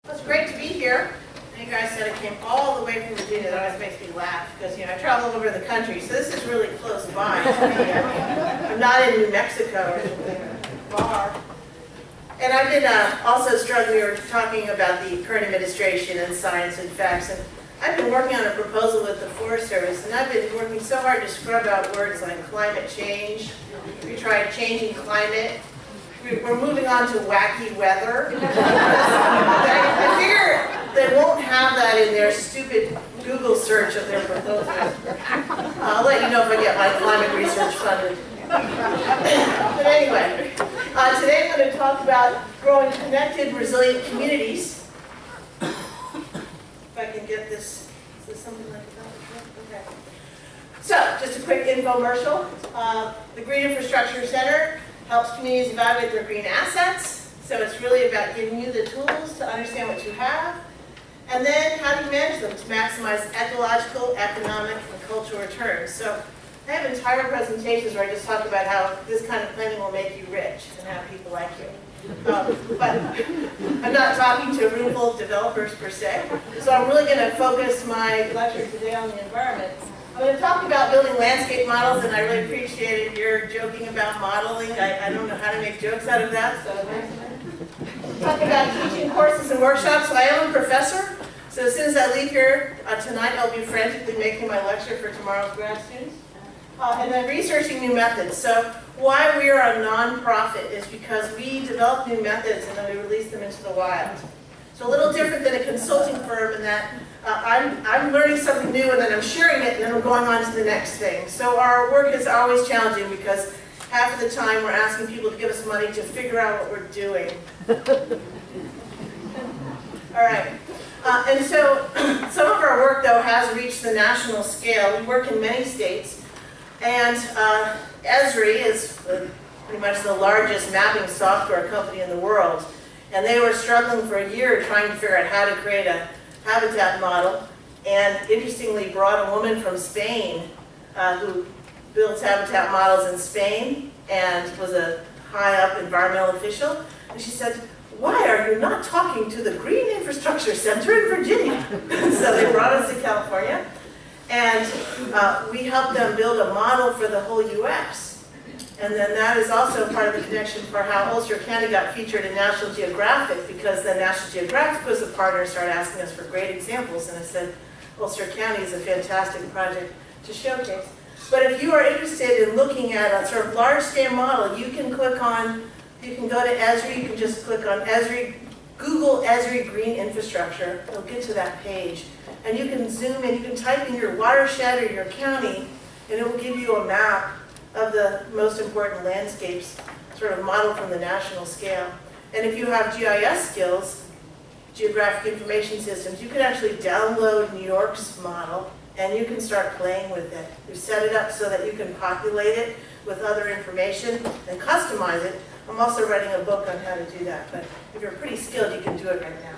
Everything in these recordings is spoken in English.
Well, it's great to be here. You guys said I came all the way from Virginia. That always makes me laugh because, I travel all over the country, so this is really close by to me. I'm not in New Mexico or something, far. And I've been also struggling. We were talking about the current administration and science and facts, and I've been working on a proposal with the Forest Service, and I've been working so hard to scrub out words like climate change. We tried changing climate. We're moving on to wacky weather. I figure they won't have that in their stupid Google search of their proposals. I'll let you know if I get my climate research funded. But anyway, today I'm going to talk about growing connected, resilient communities. If I can get this, is this something like that? Okay. So, just a quick infomercial. The Green Infrastructure Center helps communities evaluate their green assets. So it's really about giving you the tools to understand what you have. And then how do you manage them to maximize ecological, economic, and cultural returns. So I have entire presentations where I just talk about how this kind of planning will make you rich and have people like you. But I'm not talking to a room full of developers per se. So I'm really going to focus my lecture today on the environment. I'm going to talk about building landscape models, and I really appreciated your joking about modeling. I don't know how to make jokes out of that, so talk about teaching courses and workshops. I am a professor, so as soon as I leave here tonight, I'll be frantically making my lecture for tomorrow's grad students. And then researching new methods. So why we are a nonprofit is because we develop new methods and then we release them into the wild. So a little different than a consulting firm in that I'm learning something new and then I'm sharing it and then we're going on to the next thing. So our work is always challenging because half of the time we're asking people to give us money to figure out what we're doing. All right. And so some of our work, though, has reached the national scale. We work in many states. And Esri is pretty much the largest mapping software company in the world. And they were struggling for a year trying to figure out how to create a habitat model. And interestingly, brought a woman from Spain who builds habitat models in Spain and was a high-up environmental official. And she said, "Why are you not talking to the Green Infrastructure Center in Virginia?" So they brought us to California. And we helped them build a model for the whole U.S. And then that is also part of the connection for how Ulster County got featured in National Geographic, because then National Geographic was a partner and started asking us for great examples. And I said, Ulster County is a fantastic project to showcase. But if you are interested in looking at a sort of large-scale model, you can go to Esri, you can just click on Esri, Google Esri Green Infrastructure, it'll get to that page. And you can zoom in, you can type in your watershed or your county, and it will give you a map of the most important landscapes, sort of modeled from the national scale. And if you have GIS skills, Geographic Information Systems, you can actually download New York's model, and you can start playing with it. You set it up so that you can populate it with other information and customize it. I'm also writing a book on how to do that, but if you're pretty skilled, you can do it right now.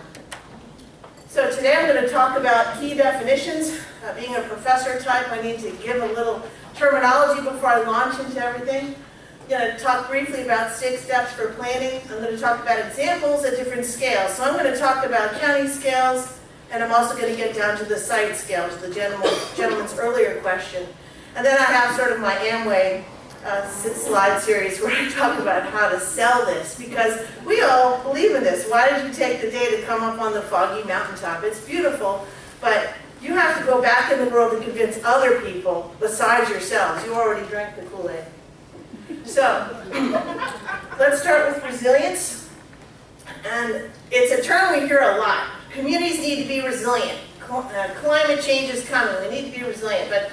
So today I'm going to talk about key definitions. Being a professor type, I need to give a little terminology before I launch into everything. I'm going to talk briefly about 6 steps for planning. I'm going to talk about examples at different scales. So I'm going to talk about county scales, and I'm also going to get down to the site scale, to the gentleman's earlier question. And then I have sort of my Amway slide series where I talk about how to sell this, because we all believe in this. Why did you take the day to come up on the foggy mountaintop? It's beautiful, but you have to go back in the world and convince other people besides yourselves. You already drank the Kool-Aid. So let's start with resilience. And it's a term we hear a lot. Communities need to be resilient. Climate change is coming. We need to be resilient. But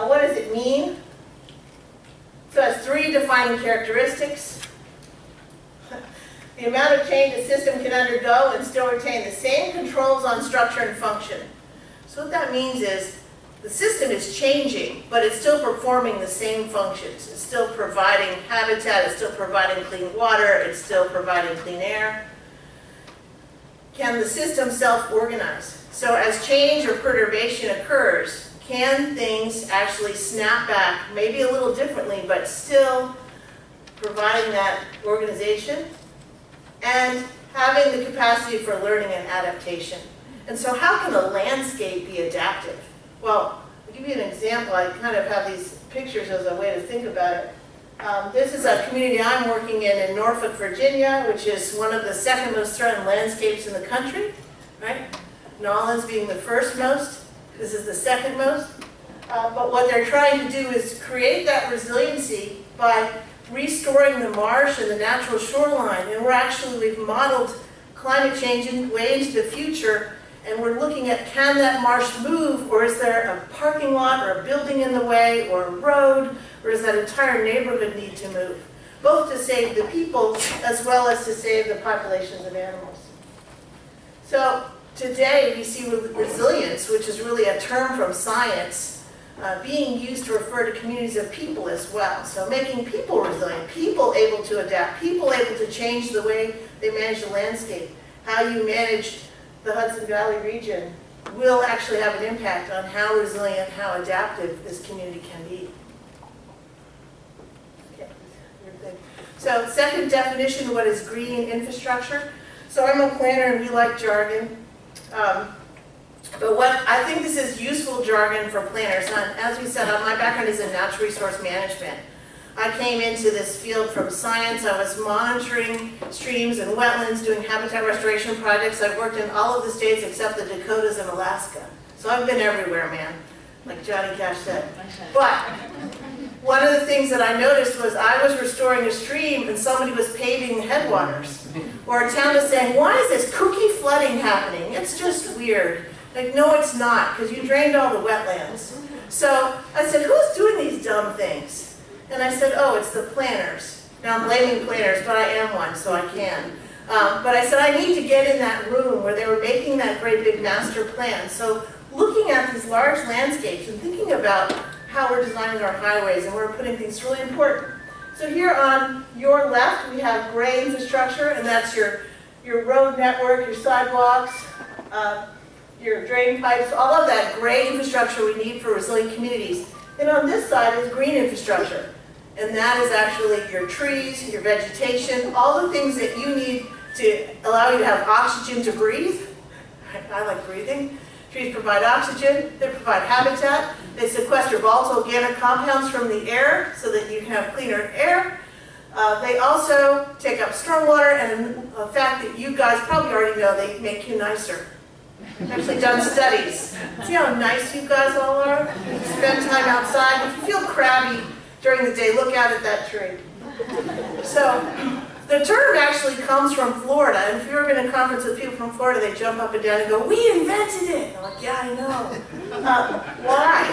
what does it mean? So it has 3 defining characteristics. The amount of change a system can undergo and still retain the same controls on structure and function. So what that means is the system is changing, but it's still performing the same functions. It's still providing habitat, it's still providing clean water, it's still providing clean air. Can the system self-organize? So as change or perturbation occurs, can things actually snap back, maybe a little differently, but still providing that organization? And having the capacity for learning and adaptation. And so how can a landscape be adaptive? Well, I'll give you an example. I kind of have these pictures as a way to think about it. This is a community I'm working in Norfolk, Virginia, which is one of the second most threatened landscapes in the country, right? Nolens being the first most. This is the second most. But what they're trying to do is create that resiliency by restoring the marsh and the natural shoreline. And we've modeled climate change way into the future, and we're looking at, can that marsh move, or is there a parking lot or a building in the way, or a road, or does that entire neighborhood need to move? Both to save the people as well as to save the populations of animals. So today we see resilience, which is really a term from science, being used to refer to communities of people as well. So making people resilient, people able to adapt, people able to change the way they manage the landscape. How you manage the Hudson Valley region will actually have an impact on how resilient, how adaptive this community can be. Okay. So second definition, what is green infrastructure? So I'm a planner and we like jargon. But I think this is useful jargon for planners. And as we said, my background is in natural resource management. I came into this field from science. I was monitoring streams and wetlands, doing habitat restoration projects. I've worked in all of the states except the Dakotas and Alaska. So I've been everywhere, man, like Johnny Cash said. But one of the things that I noticed was I was restoring a stream and somebody was paving the headwaters. Or a town was saying, why is this kooky flooding happening? It's just weird. Like, no, it's not, because you drained all the wetlands. So I said, who's doing these dumb things? And I said, oh, it's the planners. Now I'm blaming planners, but I am one, so I can. But I said, I need to get in that room where they were making that great big master plan. So looking at these large landscapes and thinking about how we're designing our highways and where we're putting things is really important. So here on your left, we have gray infrastructure, and that's your road network, your sidewalks, your drain pipes, all of that gray infrastructure we need for resilient communities. And on this side is green infrastructure. And that is actually your trees, your vegetation, all the things that you need to allow you to have oxygen to breathe. I like breathing. Trees provide oxygen, they provide habitat, they sequester volatile organic compounds from the air so that you can have cleaner air. They also take up stormwater, and a fact that you guys probably already know, they make you nicer. I've actually done studies. See how nice you guys all are? You spend time outside. If you feel crabby during the day, look out at that tree. So the term actually comes from Florida, and if you ever been in a conference with people from Florida, they jump up and down and go, we invented it. I'm like, yeah, I know. Why?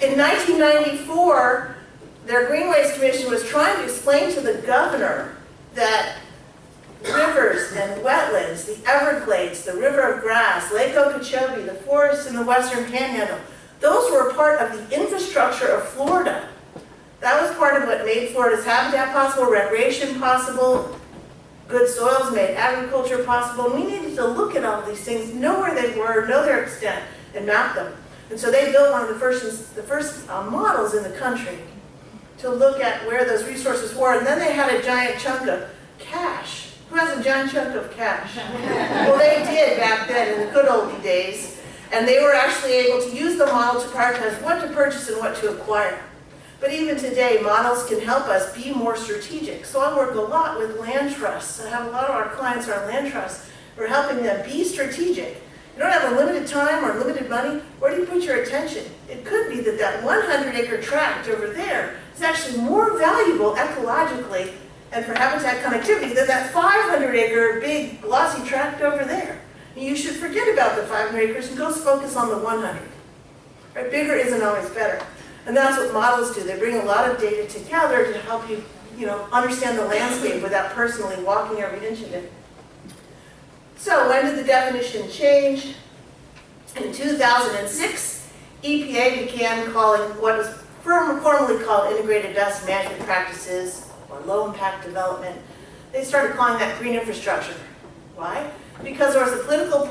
In 1994, their Greenways Commission was trying to explain to the governor that rivers and wetlands, the Everglades, the River of Grass, Lake Okeechobee, the forests in the Western Panhandle, those were a part of the infrastructure of Florida. That was part of what made Florida's habitat possible, recreation possible, good soils made agriculture possible. And we needed to look at all these things, know where they were, know their extent, and map them. And so they built one of the first models in the country to look at where those resources were. And then they had a giant chunk of cash. Who has a giant chunk of cash? Well, they did back then in the good old days. And they were actually able to use the model to prioritize what to purchase and what to acquire. But even today, models can help us be more strategic. So I work a lot with land trusts. I have a lot of our clients are land trusts. We're helping them be strategic. You don't have unlimited time or limited money. Where do you put your attention? It could be that that 100-acre tract over there is actually more valuable ecologically and for habitat connectivity than that 500-acre big glossy tract over there. And you should forget about the 500 acres and go focus on the 100. Right? Bigger isn't always better. And that's what models do. They bring a lot of data together to help you, understand the landscape without personally walking every inch of it. So when did the definition change? In 2006, EPA began calling what was formerly called integrated best management practices or low-impact development. They started calling that green infrastructure. Why? Because there was a political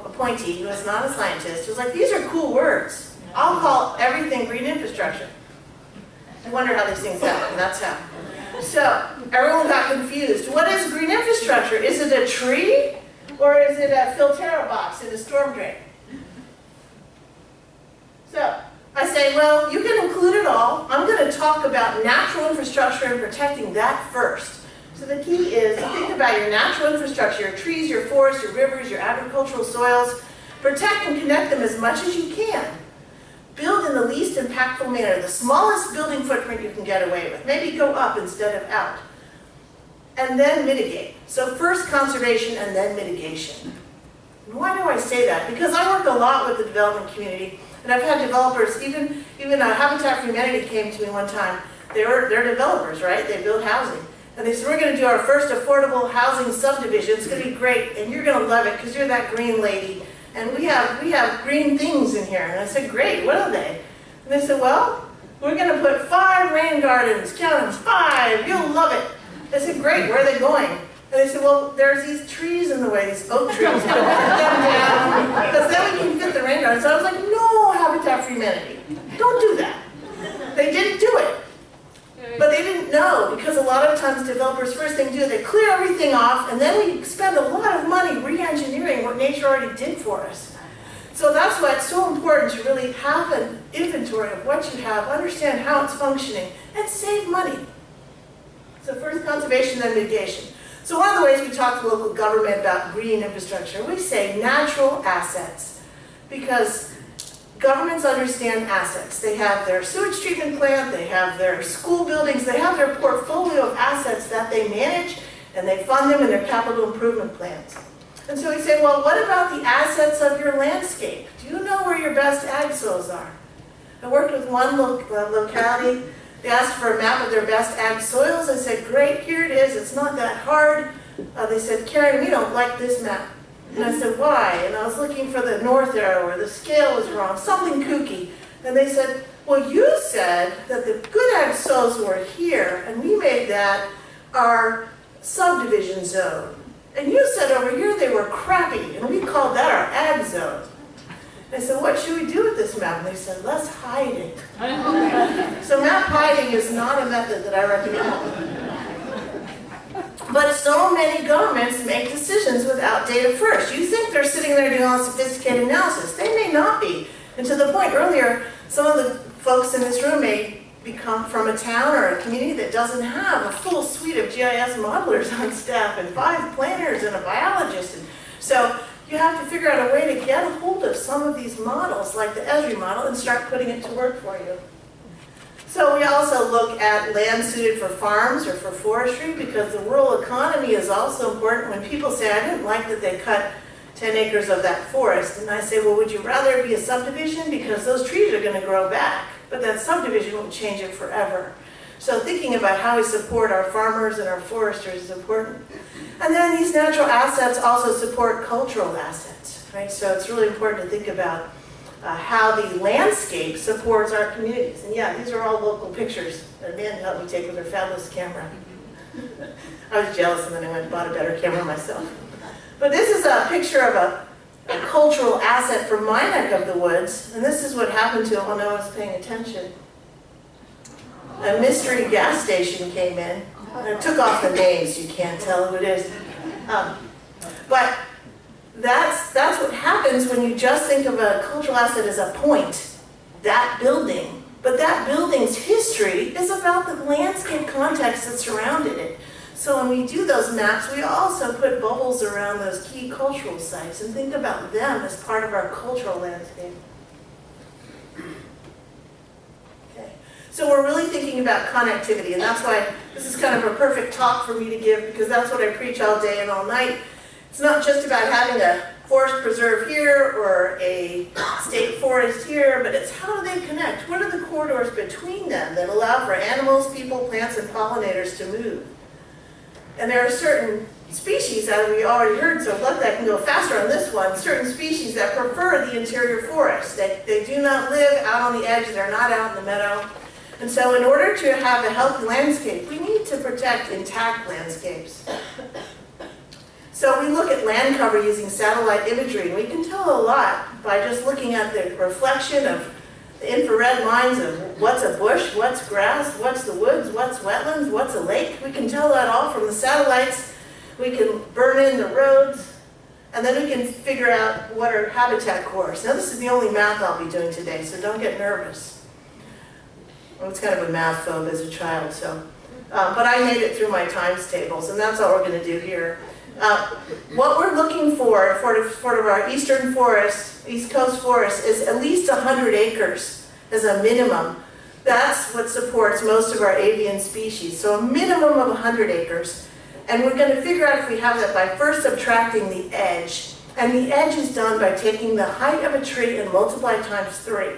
appointee who was not a scientist who was like, these are cool words. I'll call everything green infrastructure. I wonder how these things happen. That's how. So everyone got confused. What is green infrastructure? Is it a tree or is it a filtera box in a storm drain? So I say, well, you can include it all. I'm going to talk about natural infrastructure and protecting that first. So the key is to think about your natural infrastructure, your trees, your forests, your rivers, your agricultural soils. Protect and connect them as much as you can. Build in the least impactful manner, the smallest building footprint you can get away with. Maybe go up instead of out. And then mitigate. So first conservation and then mitigation. And why do I say that? Because I work a lot with the development community, and I've had developers, even Habitat for Humanity came to me one time. They're developers, right? They build housing. And they said, we're going to do our first affordable housing subdivision. It's going to be great, and you're going to love it because you're that green lady. And we have green things in here. And I said, great, what are they? And they said, well, we're going to put 5 rain gardens. Count them, 5. You'll love it. I said, great, where are they going? And they said, well, there's these trees in the way, these oak trees. We'll cut them down, because then we can fit the rain gardens. So I was like, no, Habitat for Humanity. Don't do that. They didn't do it. But they didn't know, because a lot of times developers, first thing do, they clear everything off, and then we spend a lot of money re-engineering what nature already did for us. So that's why it's so important to really have an inventory of what you have, understand how it's functioning, and save money. So first conservation, then mitigation. So one of the ways we talk to local government about green infrastructure, we say natural assets, because governments understand assets. They have their sewage treatment plant, they have their school buildings, they have their portfolio of assets that they manage, and they fund them in their capital improvement plans. And so we say, well, what about the assets of your landscape? Do you know where your best ag soils are? I worked with one locality. They asked for a map of their best ag soils. I said, great, here it is. It's not that hard. They said, Karen, we don't like this map. And I said, why? And I was looking for the north arrow where the scale was wrong, something kooky. And they said, well, you said that the good ag soils were here, and we made that our subdivision zone. And you said over here they were crappy, and we called that our ag zone. I said, what should we do with this map? And they said, let's hide it. So map hiding is not a method that I recommend. But so many governments make decisions without data first. You think they're sitting there doing all sophisticated analysis. They may not be. And to the point earlier, some of the folks in this room may become from a town or a community that doesn't have a full suite of GIS modelers on staff and 5 planners and a biologist. And so you have to figure out a way to get a hold of some of these models, like the Esri model, and start putting it to work for you. So we also look at land suited for farms or for forestry, because the rural economy is also important. When people say, I didn't like that they cut 10 acres of that forest, and I say, well, would you rather be a subdivision? Because those trees are going to grow back, but that subdivision won't change it forever. So thinking about how we support our farmers and our foresters is important. And then these natural assets also support cultural assets, right? So it's really important to think about how the landscape supports our communities. And yeah, these are all local pictures that Amanda helped me take with her fabulous camera. I was jealous, and then I went and bought a better camera myself. But this is a picture of a cultural asset from my neck of the woods, and this is what happened to it when I was paying attention. A mystery gas station came in. I took off the names, you can't tell who it is. But that's what happens when you just think of a cultural asset as a point, that building. But that building's history is about the landscape context that surrounded it. So when we do those maps, we also put bubbles around those key cultural sites and think about them as part of our cultural landscape. Okay. So we're really thinking about connectivity, and that's why this is kind of a perfect talk for me to give, because that's what I preach all day and all night. It's not just about having a forest preserve here or a state forest here, but it's how do they connect? What are the corridors between them that allow for animals, people, plants, and pollinators to move? And there are certain species, as we already heard, so let that can go faster on this one, certain species that prefer the interior forest. They do not live out on the edge, they're not out in the meadow. And so in order to have a healthy landscape, we need to protect intact landscapes. So we look at land cover using satellite imagery, and we can tell a lot by just looking at the reflection of the infrared lines of what's a bush, what's grass, what's the woods, what's wetlands, what's a lake. We can tell that all from the satellites. We can burn in the roads, and then we can figure out what are habitat cores. Now this is the only math I'll be doing today, so don't get nervous. I was kind of a math phobe as a child, so. But I made it through my times tables, and that's all we're going to do here. What we're looking for our eastern forest, East Coast forest, is at least 100 acres as a minimum. That's what supports most of our avian species, so a minimum of 100 acres. And we're going to figure out if we have that by first subtracting the edge. And the edge is done by taking the height of a tree and multiply times 3.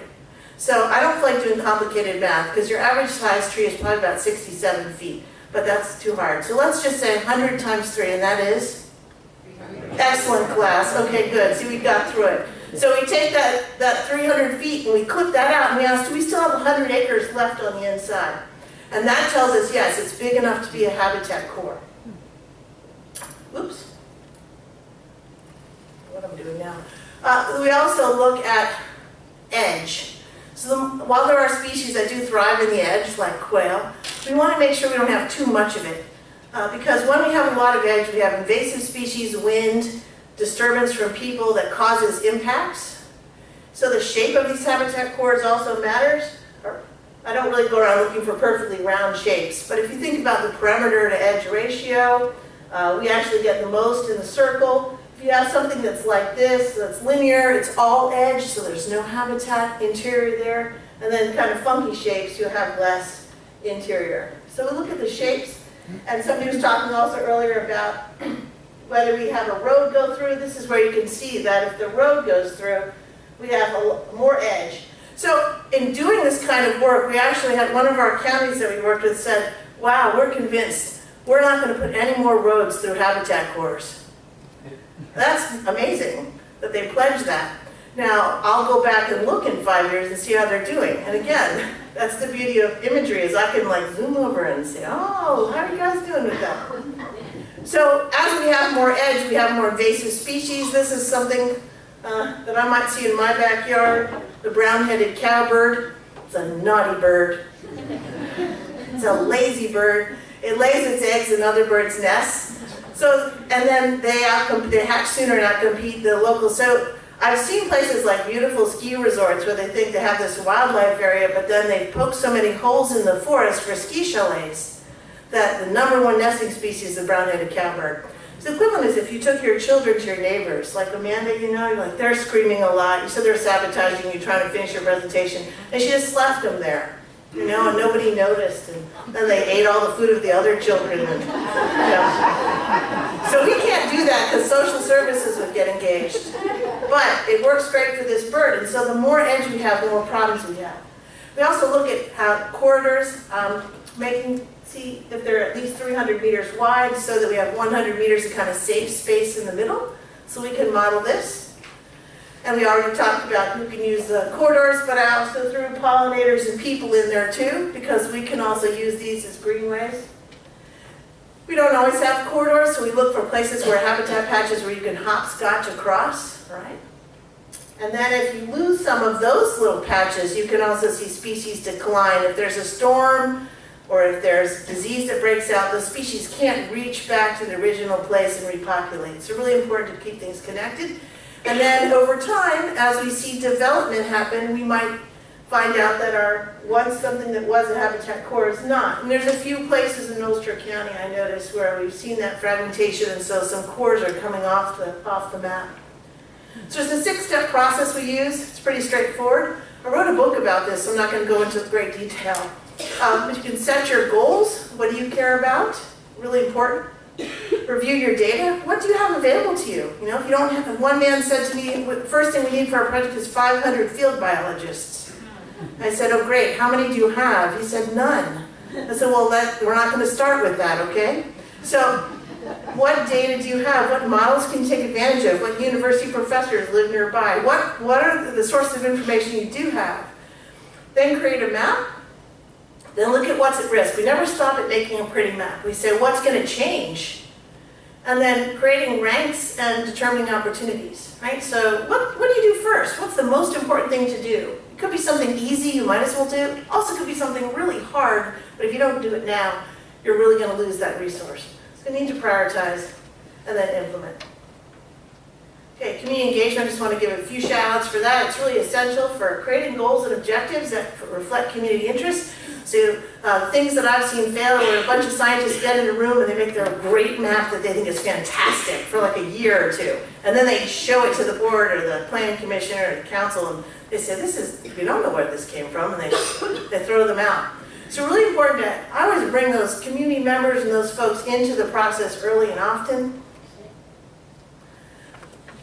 So I don't feel like doing complicated math, because your average size tree is probably about 67 feet. But that's too hard. So let's just say 100 times 3, and that is? 300. Excellent class. Okay, good. See, we got through it. So we take that 300 feet and we clip that out and we ask, do we still have 100 acres left on the inside? And that tells us, yes, it's big enough to be a habitat core. Oops. What am I doing now? We also look at edge. So while there are species that do thrive in the edge, like quail, we want to make sure we don't have too much of it. Because when we have a lot of edge, we have invasive species, wind, disturbance from people that causes impacts. So the shape of these habitat cores also matters. I don't really go around looking for perfectly round shapes, but if you think about the perimeter to edge ratio, we actually get the most in the circle. If you have something that's like this, that's linear, it's all edge, so there's no habitat interior there, and then kind of funky shapes, you have less interior. So we look at the shapes, and somebody was talking also earlier about whether we have a road go through. This is where you can see that if the road goes through, we have more edge. So in doing this kind of work, we actually had one of our counties that we worked with said, wow, we're convinced we're not going to put any more roads through habitat cores. That's amazing that they pledged that. Now, I'll go back and look in 5 years and see how they're doing. And again, that's the beauty of imagery, is I can like zoom over and say, oh, how are you guys doing with that? So as we have more edge, we have more invasive species. This is something that I might see in my backyard, the brown-headed cowbird. It's a naughty bird. It's a lazy bird. It lays its eggs in other birds' nests. So, and then they hatch sooner and outcompete the locals. So I've seen places like beautiful ski resorts where they think they have this wildlife area, but then they've poked so many holes in the forest for ski chalets that the #1 nesting species is the brown-headed cowbird. So the equivalent is if you took your children to your neighbors, like Amanda, you know, like they're screaming a lot, you said they're sabotaging you, trying to finish your presentation, and she just left them there. You know, and nobody noticed, and then they ate all the food of the other children. And, you know. So we can't do that because social services would get engaged. But it works great for this bird, and so the more edge we have, the more problems we have. We also look at how corridors, see if they're at least 300 meters wide, so that we have 100 meters of kind of safe space in the middle, so we can model this. And we already talked about who can use the corridors, but I also threw pollinators and people in there too, because we can also use these as greenways. We don't always have corridors, so we look for places where habitat patches where you can hopscotch across, right? And then if you lose some of those little patches, you can also see species decline. If there's a storm, or if there's disease that breaks out, those species can't reach back to the original place and repopulate. So really important to keep things connected. And then over time, as we see development happen, we might find out that once something that was a habitat core is not. And there's a few places in Ulster County, I noticed, where we've seen that fragmentation, and so some cores are coming off the map. So it's a 6-step process we use. It's pretty straightforward. I wrote a book about this, so I'm not going to go into great detail. But you can set your goals. What do you care about? Really important. Review your data. What do you have available to you? You know, if you don't have, one man said to me, the first thing we need for our project is 500 field biologists. I said, oh great, how many do you have? He said, none. I said, well, we're not going to start with that, okay? So, what data do you have? What models can you take advantage of? What university professors live nearby? What are the sources of information you do have? Then create a map. Then look at what's at risk. We never stop at making a pretty map. We say, what's going to change? And then creating ranks and determining opportunities, right? So what do you do first? What's the most important thing to do? It could be something easy you might as well do. It also could be something really hard, but if you don't do it now, you're really going to lose that resource. So you need to prioritize and then implement. Okay, community engagement, I just want to give a few shout outs for that. It's really essential for creating goals and objectives that reflect community interest. So things that I've seen fail where a bunch of scientists get in a room and they make their great map that they think is fantastic for like a year or two. And then they show it to the board or the planning commission or the council and they say, we don't know where this came from, and they throw them out. So really important that I always bring those community members and those folks into the process early and often.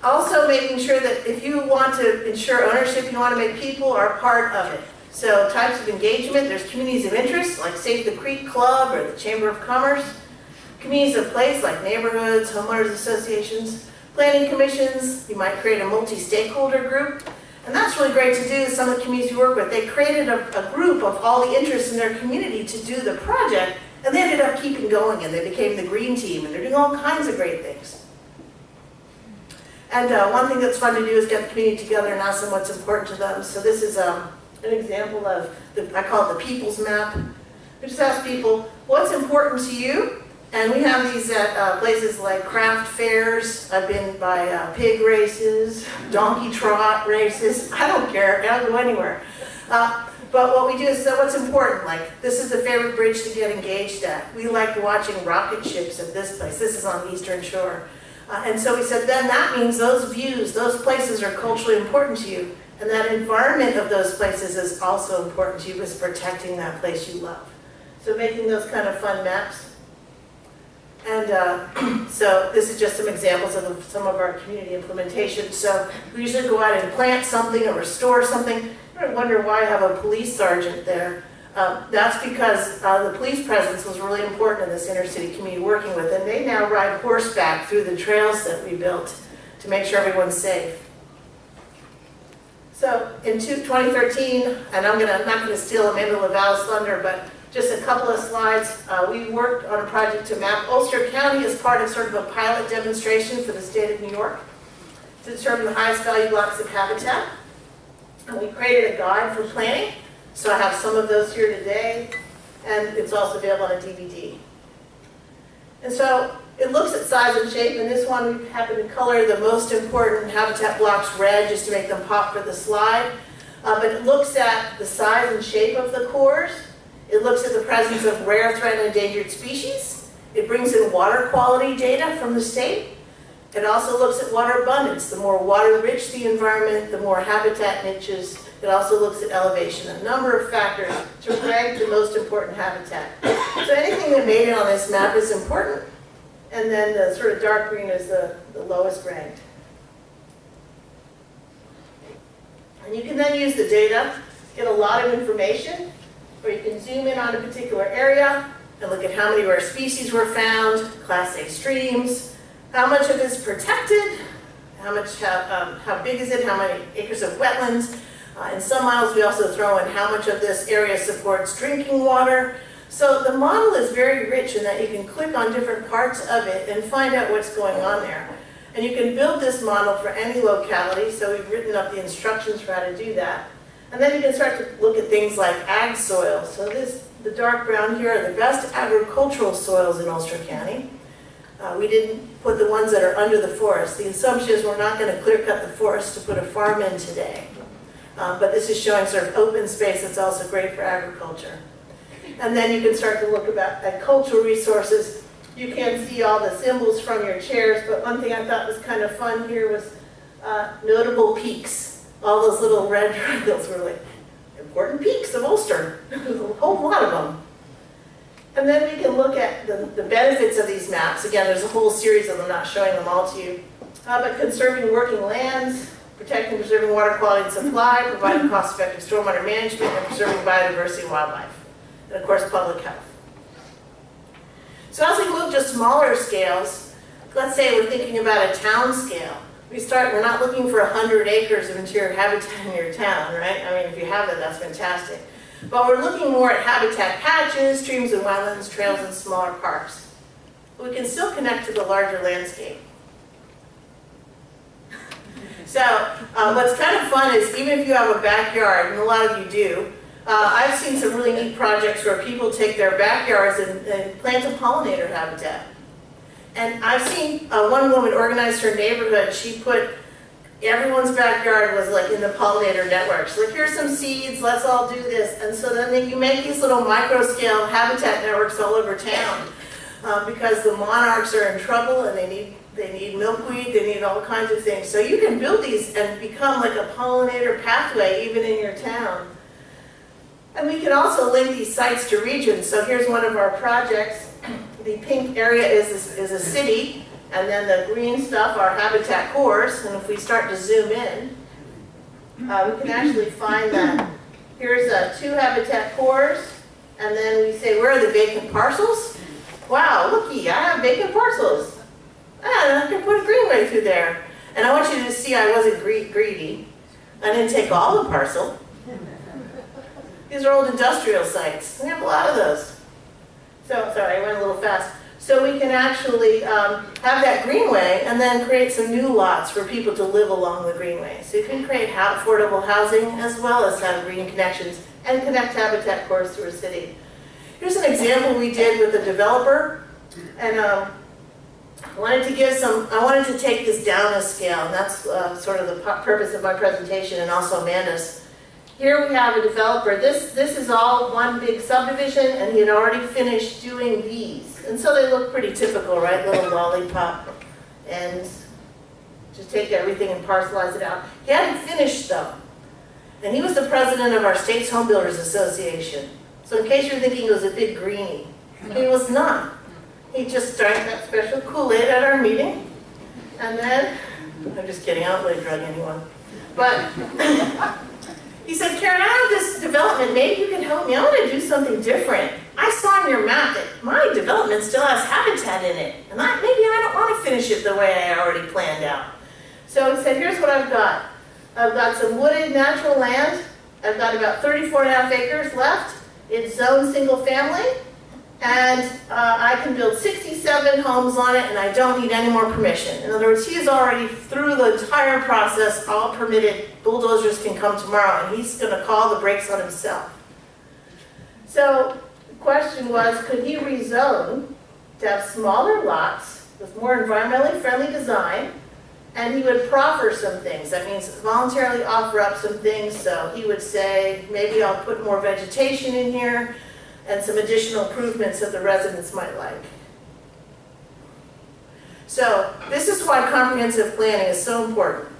Also making sure that if you want to ensure ownership, you want to make people are part of it. So types of engagement, there's communities of interest, like Save the Creek Club or the Chamber of Commerce. Communities of place, like neighborhoods, homeowners associations. Planning commissions, you might create a multi-stakeholder group. And that's really great to do. Some of the communities we work with, they created a group of all the interests in their community to do the project, and they ended up keeping going, and they became the green team, and they're doing all kinds of great things. And one thing that's fun to do is get the community together and ask them what's important to them. So this is an example of, I call it the People's Map. We just ask people, what's important to you? And we have these at places like craft fairs. I've been by pig races, donkey trot races. I don't care, I don't go anywhere. But what we do is what's important, like this is the favorite bridge to get engaged at. We like watching rocket ships at this place. This is on the Eastern Shore. And so we said, then that means those views, those places are culturally important to you. And that environment of those places is also important to you, is protecting that place you love. So making those kind of fun maps. And so this is just some examples of some of our community implementations. So we usually go out and plant something or restore something. You might wonder why I have a police sergeant there. That's because the police presence was really important in this inner city community working with, and they now ride horseback through the trails that we built to make sure everyone's safe. So in 2013, and I'm not going to steal Amanda Lavalle's thunder, but just a couple of slides, we worked on a project to map Ulster County as part of sort of a pilot demonstration for the state of New York to determine the highest value blocks of habitat. And we created a guide for planning. So I have some of those here today, and it's also available on a DVD. And so it looks at size and shape, and this one we happen to color the most important habitat blocks red just to make them pop for the slide. But it looks at the size and shape of the cores. It looks at the presence of rare, threatened, and endangered species. It brings in water quality data from the state. It also looks at water abundance. The more water-rich the environment, the more habitat niches. It also looks at elevation, a number of factors to rank the most important habitat. So anything that made it on this map is important, and then the sort of dark green is the lowest ranked. And you can then use the data, get a lot of information, or you can zoom in on a particular area and look at how many rare species were found, Class A streams, how much of it is protected, how big is it, how many acres of wetlands. In some models, we also throw in how much of this area supports drinking water. So the model is very rich in that you can click on different parts of it and find out what's going on there. And you can build this model for any locality, so we've written up the instructions for how to do that. And then you can start to look at things like ag soils. So the dark brown here are the best agricultural soils in Ulster County. We didn't put the ones that are under the forest. The assumption is we're not going to clear cut the forest to put a farm in today. But this is showing sort of open space that's also great for agriculture. And then you can start to look at cultural resources. You can't see all the symbols from your chairs, but one thing I thought was kind of fun here was notable peaks. All those little red triangles were like important peaks of Ulster. There's a whole lot of them. And then we can look at the benefits of these maps. Again, there's a whole series of them, not showing them all to you. But conserving working lands, protecting and preserving water quality and supply, providing cost-effective stormwater management, and preserving biodiversity and wildlife. And of course, public health. So as we move to smaller scales, let's say we're thinking about a town scale. We're not looking for 100 acres of interior habitat in your town, right? I mean, if you have that, that's fantastic. But we're looking more at habitat patches, streams and wetlands, trails, and smaller parks. But we can still connect to the larger landscape. So what's kind of fun is even if you have a backyard, and a lot of you do, I've seen some really neat projects where people take their backyards and plant a pollinator habitat. And I've seen one woman organize her neighborhood. She put, everyone's backyard was like in the pollinator network. She's like, here's some seeds, let's all do this. And so then you make these little micro-scale habitat networks all over town because the monarchs are in trouble and they need milkweed, they need all kinds of things. So you can build these and become like a pollinator pathway even in your town. And we can also link these sites to regions. So here's one of our projects. The pink area is a city, and then the green stuff are habitat cores. And if we start to zoom in, we can actually find that. Here's 2 habitat cores, and then we say, where are the vacant parcels? Wow, looky, I have vacant parcels. I can put a greenway through there. And I want you to see I wasn't greedy. I didn't take all the parcel. These are old industrial sites. We have a lot of those. So, sorry, I went a little fast. So we can actually have that greenway and then create some new lots for people to live along the greenway. So you can create affordable housing as well as have green connections and connect habitat cores to a city. Here's an example we did with a developer. And I wanted to take this down a scale, and that's sort of the purpose of my presentation and also Amanda's. Here we have a developer. This is all one big subdivision, and he had already finished doing these. And so they look pretty typical, right? Little lollipop. And just take everything and parcelize it out. He hadn't finished though. And he was the president of our state's Home Builders Association. So in case you're thinking he was a big greenie, he was not. He just drank that special Kool-Aid at our meeting. And then, I'm just kidding, I don't really drug anyone. But he said, Karen, I have this development, maybe you can help me. I want to do something different. I saw on your map that my development still has habitat in it. And maybe I don't want to finish it the way I already planned out. So he said, here's what I've got. I've got some wooded natural land. I've got about 34.5 acres left. It's zone single family. And I can build 67 homes on it, and I don't need any more permission. In other words, he is already through the entire process, all permitted. Bulldozers can come tomorrow, and he's going to call the brakes on himself. So the question was, could he rezone to have smaller lots with more environmentally friendly design, and he would proffer some things. That means voluntarily offer up some things. So he would say, maybe I'll put more vegetation in here, and some additional improvements that the residents might like. So this is why comprehensive planning is so important.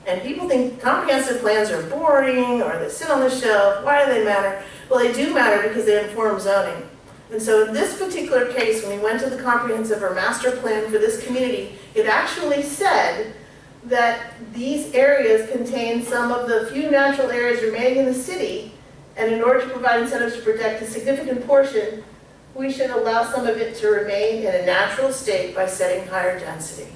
And people think comprehensive plans are boring or they sit on the shelf. Why do they matter? Well, they do matter because they inform zoning. And so in this particular case, when we went to the comprehensive or master plan for this community, it actually said that these areas contain some of the few natural areas remaining in the city. And in order to provide incentives to protect a significant portion, we should allow some of it to remain in a natural state by setting higher density.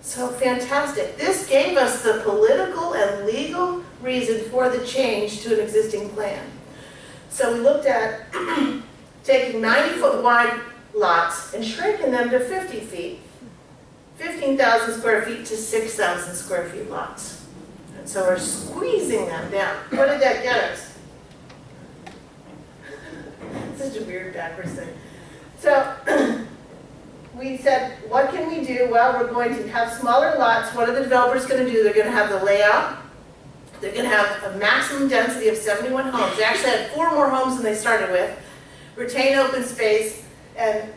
So fantastic. This gave us the political and legal reason for the change to an existing plan. So we looked at taking 90-foot wide lots and shrinking them to 50 feet, 15,000 square feet to 6,000 square feet lots. And so we're squeezing them down. What did that get us? Such a weird backwards thing. So we said, what can we do? Well, we're going to have smaller lots. What are the developers going to do? They're going to have the layout. They're going to have a maximum density of 71 homes. They actually had 4 more homes than they started with. Retain open space and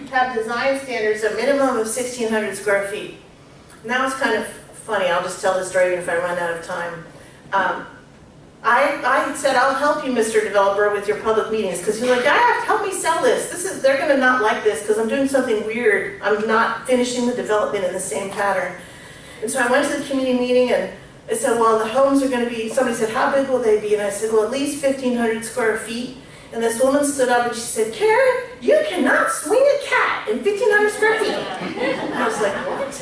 have design standards, a minimum of 1,600 square feet. And that was kind of funny. I'll just tell this story even if I run out of time. I said, I'll help you, Mr. Developer, with your public meetings, because he's like, help me sell this. They're going to not like this because I'm doing something weird. I'm not finishing the development in the same pattern. And so I went to the community meeting and I said, well, the homes are going to be, somebody said, how big will they be? And I said, well, at least 1,500 square feet. And this woman stood up and she said, Karen, you cannot swing a cat in 1,500 square feet. And I was like, what?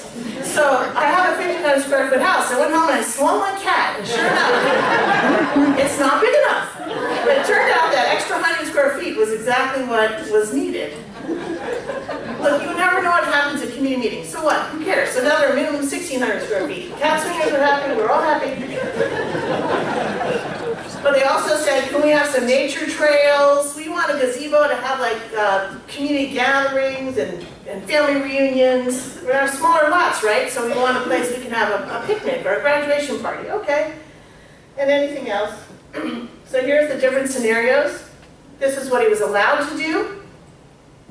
So I have a 1,500 square foot house. I went home and I swung my cat, and sure enough, it's not big enough. But it turned out that extra 100 square feet was exactly what was needed. Look, you never know what happens if community meeting. So what? Who cares? So now they're minimum 1,600 square feet. Cat swingers are happy, we're all happy. But they also said, can we have some nature trails? We want a gazebo to have like community gatherings and family reunions. We have smaller lots, right? So we want a place we can have a picnic or a graduation party. Okay. And anything else? So here's the different scenarios. This is what he was allowed to do.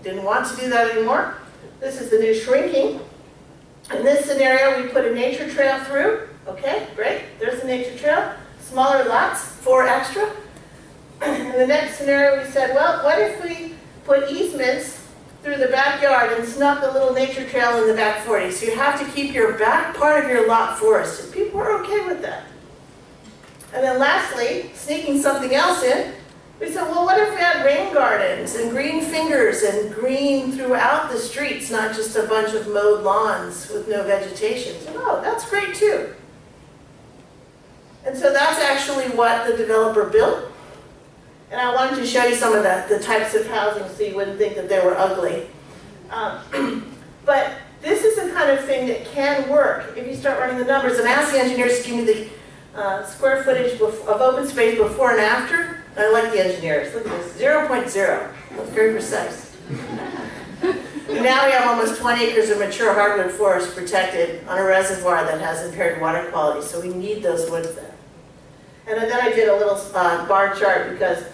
Didn't want to do that anymore. This is the new shrinking. In this scenario, we put a nature trail through. Okay, great. There's the nature trail. Smaller lots, 4 extra. In the next scenario, we said, well, what if we put easements through the backyard and snuck a little nature trail in the back 40? So you have to keep your back part of your lot forested. People are okay with that. And then lastly, sneaking something else in, we said, well, what if we had rain gardens and green fingers and green throughout the streets, not just a bunch of mowed lawns with no vegetation? So, oh, that's great too. And so that's actually what the developer built. And I wanted to show you some of the types of housing so you wouldn't think that they were ugly. But this is the kind of thing that can work if you start running the numbers. And I asked the engineers to give me the square footage of open space before and after. I like the engineers. Look at this, 0.0. That's very precise. And now we have almost 20 acres of mature hardwood forest protected on a reservoir that has impaired water quality. So we need those woods there. And then I did a little bar chart because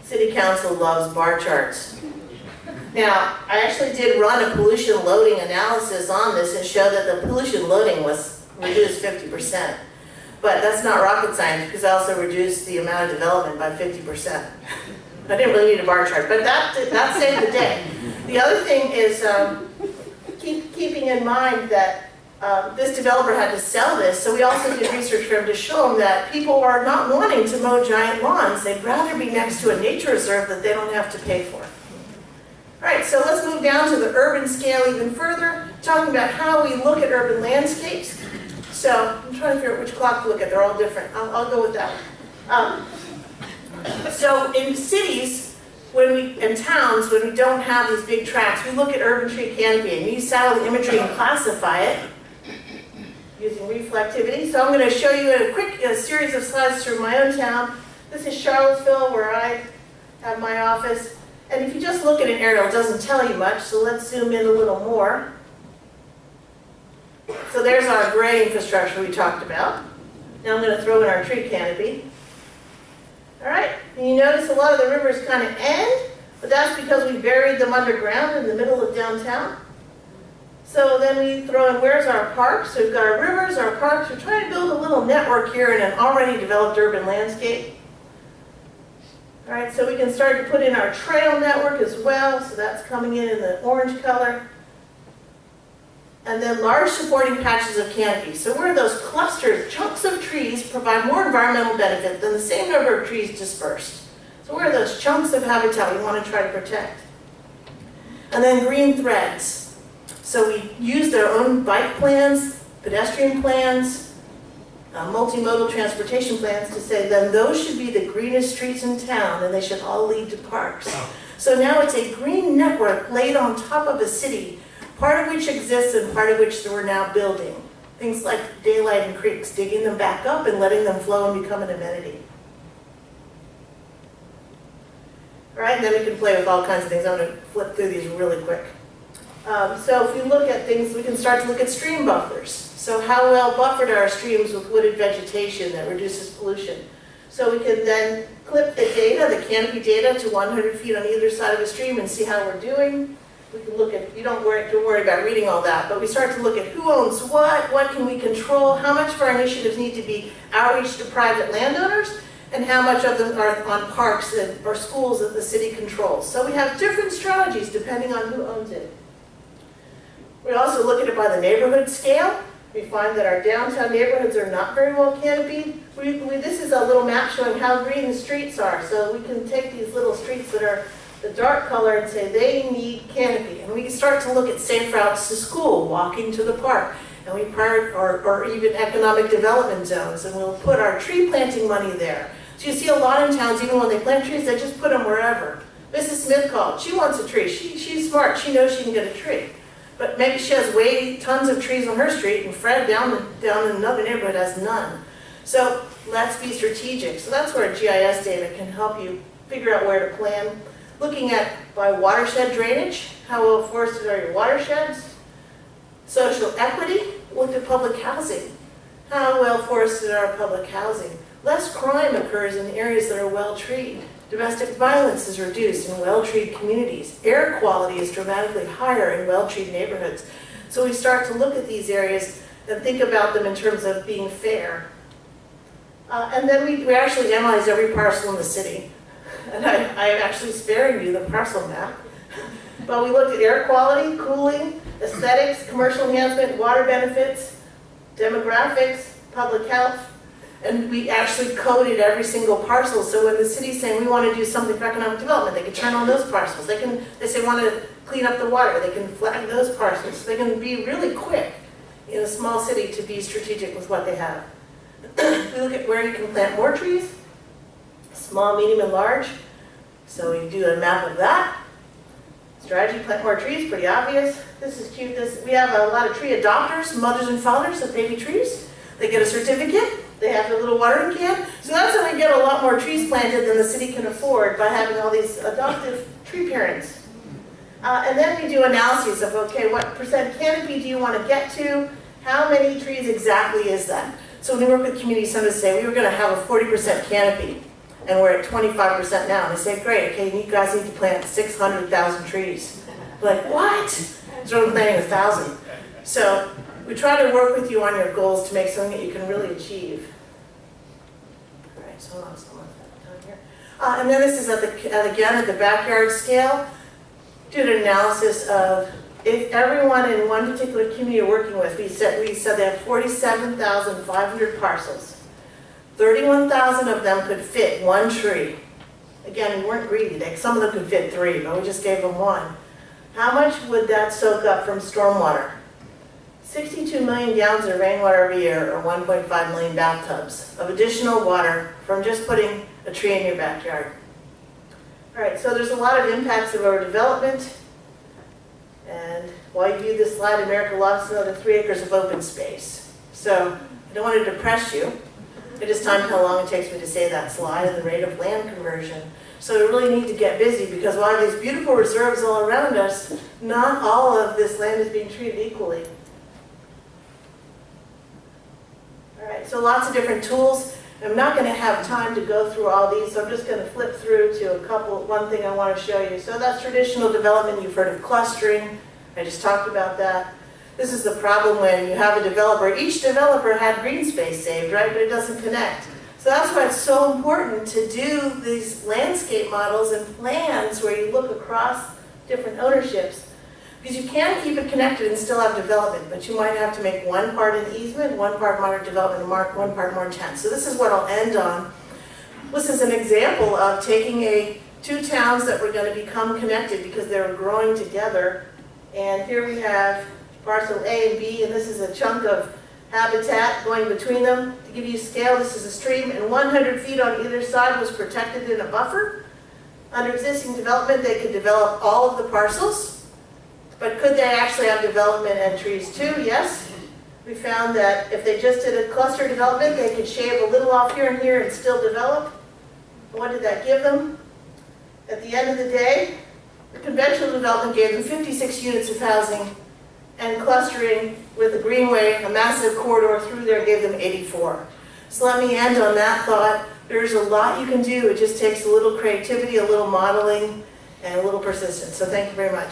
City Council loves bar charts. Now, I actually did run a pollution loading analysis on this and show that the pollution loading was reduced 50%. But that's not rocket science because I also reduced the amount of development by 50%. I didn't really need a bar chart, but that saved the day. The other thing is keeping in mind that this developer had to sell this, so we also did research for him to show him that people are not wanting to mow giant lawns. They'd rather be next to a nature reserve that they don't have to pay for. All right, so let's move down to the urban scale even further, talking about how we look at urban landscapes. So I'm trying to figure out which clock to look at. They're all different. I'll go with that one. So in cities, and towns, when we don't have these big tracts, we look at urban tree canopy and use satellite imagery and classify it using reflectivity. So I'm going to show you a quick series of slides through my own town. This is Charlottesville, where I have my office. And if you just look at an aerial, it doesn't tell you much, so let's zoom in a little more. So there's our gray infrastructure we talked about. Now I'm going to throw in our tree canopy. All right, and you notice a lot of the rivers kind of end, but that's because we buried them underground in the middle of downtown. So then we throw in, where's our parks? So we've got our rivers, our parks. We're trying to build a little network here in an already developed urban landscape. All right, so we can start to put in our trail network as well. So that's coming in the orange color. And then large supporting patches of canopy. So where those clusters, chunks of trees provide more environmental benefit than the same number of trees dispersed. So where are those chunks of habitat we want to try to protect? And then green threads. So we use their own bike plans, pedestrian plans, multimodal transportation plans to say then those should be the greenest streets in town and they should all lead to parks. So now it's a green network laid on top of a city, part of which exists and part of which we're now building. Things like daylight and creeks, digging them back up and letting them flow and become an amenity. All right, and then we can play with all kinds of things. I'm going to flip through these really quick. So if you look at things, we can start to look at stream buffers. So how well buffered are our streams with wooded vegetation that reduces pollution? So we can then clip the data, the canopy data, to 100 feet on either side of a stream and see how we're doing. We can look at, you don't worry about reading all that, but we start to look at who owns what can we control, how much of our initiatives need to be outreach to private landowners, and how much of them are on parks or schools that the city controls. So we have different strategies depending on who owns it. We also look at it by the neighborhood scale. We find that our downtown neighborhoods are not very well canopied. This is a little map showing how green the streets are. So we can take these little streets that are the dark color and say they need canopy. And we can start to look at safe routes to school, walking to the park, and we or even economic development zones, and we'll put our tree planting money there. So you see a lot in towns, even when they plant trees, they just put them wherever. Mrs. Smith called. She wants a tree. She's smart. She knows she can get a tree. But maybe she has way tons of trees on her street, and Fred down in another neighborhood has none. So let's be strategic. So that's where GIS data can help you figure out where to plan. Looking at by watershed drainage, how well forested are your watersheds? Social equity, look at public housing. How well forested are public housing? Less crime occurs in areas that are well treed. Domestic violence is reduced in well-treed communities. Air quality is dramatically higher in well-treed neighborhoods. So we start to look at these areas and think about them in terms of being fair. And then we actually analyze every parcel in the city. And I'm actually sparing you the parcel map. But we looked at air quality, cooling, aesthetics, commercial enhancement, water benefits, demographics, public health, and we actually coded every single parcel. So when the city's saying we want to do something for economic development, they can turn on those parcels. They say want to clean up the water, they can flag those parcels. They can be really quick in a small city to be strategic with what they have. We look at where you can plant more trees, small, medium, and large. So we do a map of that. Strategy, plant more trees, pretty obvious. This is cute. We have a lot of tree adopters, mothers and fathers of baby trees. They get a certificate. They have a little watering can. So that's how we get a lot more trees planted than the city can afford by having all these adoptive tree parents. And then we do analyses of, okay, what percent canopy do you want to get to? How many trees exactly is that? So when we work with community centers, say we were going to have a 40% canopy, and we're at 25% now. And they say, great, okay, you guys need to plant 600,000 trees. We're like, what? So we're planting 1,000. So we try to work with you on your goals to make something that you can really achieve. All right, so hold on down here. And then this is again at the backyard scale. Did an analysis of if everyone in one particular community you're working with, we said they have 47,500 parcels. 31,000 of them could fit one tree. Again, we weren't greedy. Some of them could fit 3, but we just gave them 1. How much would that soak up from stormwater? 62 million gallons of rainwater every year, or 1.5 million bathtubs of additional water from just putting a tree in your backyard. All right, so there's a lot of impacts of overdevelopment. And while you view this slide, America lost another 3 acres of open space. So I don't want to depress you. I just timed how long it takes me to say that slide and the rate of land conversion. So we really need to get busy because while these beautiful reserves all around us, not all of this land is being treated equally. All right, so lots of different tools. I'm not going to have time to go through all these, so I'm just going to flip through to one thing I want to show you. So that's traditional development. You've heard of clustering. I just talked about that. This is the problem when you have a developer. Each developer had green space saved, right? But it doesn't connect. So that's why it's so important to do these landscape models and plans where you look across different ownerships. Because you can keep it connected and still have development, but you might have to make one part an easement, one part moderate development, and one part more intense. So this is what I'll end on. This is an example of taking two towns that were going to become connected because they were growing together. And here we have parcel A and B, and this is a chunk of habitat going between them. To give you scale, this is a stream, and 100 feet on either side was protected in a buffer. Under existing development, they could develop all of the parcels. But could they actually have development and trees too? Yes. We found that if they just did a cluster development, they could shave a little off here and here and still develop. What did that give them? At the end of the day, the conventional development gave them 56 units of housing, and clustering with a greenway, a massive corridor through there, gave them 84. So let me end on that thought. There's a lot you can do. It just takes a little creativity, a little modeling, and a little persistence. So thank you very much.